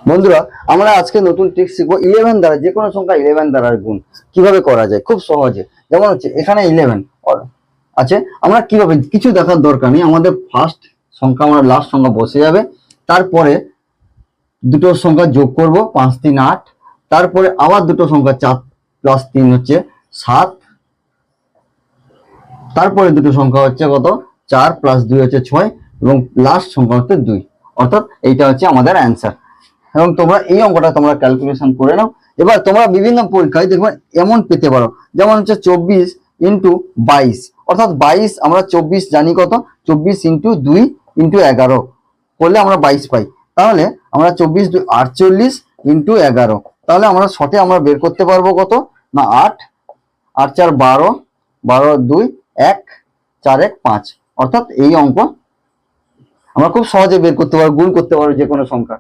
বন্ধুরা, আমরা আজকে নতুন ট্রিক শিখবো 11 দ্বারা যে কোনো সংখ্যা 11 দ্বারা গুণ কিভাবে করা যায় খুব সহজে। যেমন হচ্ছে এখানে 11 আছে, আমরা কিভাবে কিছু দেখার দরকার নেই, আমাদের ফার্স্ট সংখ্যা আমরা লাস্ট সংখ্যা বসে যাবে, তারপরে দুটো সংখ্যা যোগ করব 5 3 8, তারপরে আবার দুটো সংখ্যা 4 প্লাস 3 হচ্ছে 7, তারপরে দুটো সংখ্যা হচ্ছে কত 4 প্লাস 2 হচ্ছে 6 এবং লাস্ট সংখ্যা হচ্ছে 2, অর্থাৎ এইটা হচ্ছে আমাদের অ্যান্সার। এবং তোমরা এই অঙ্কটা তোমরা ক্যালকুলেশন করে নাও। এবার তোমরা বিভিন্ন পরীক্ষায় দেখবে এমন পেতে পারো, যেমন হচ্ছে 24 ইন্টু 22, অর্থাৎ 22 আমরা 24 জানি কত 24 ইন্টু 2 ইন্টু 11 করলে আমরা 22 পাই। তাহলে আমরা 24 48 ইন্টু 11, তাহলে আমরা শর্টে আমরা বের করতে পারবো কত না 8 8 4 12 12 2 1 4 1 5, অর্থাৎ এই অঙ্ক আমরা খুব সহজে বের করতে পারবো, গুণ করতে পারবো যে কোনো সংখ্যা।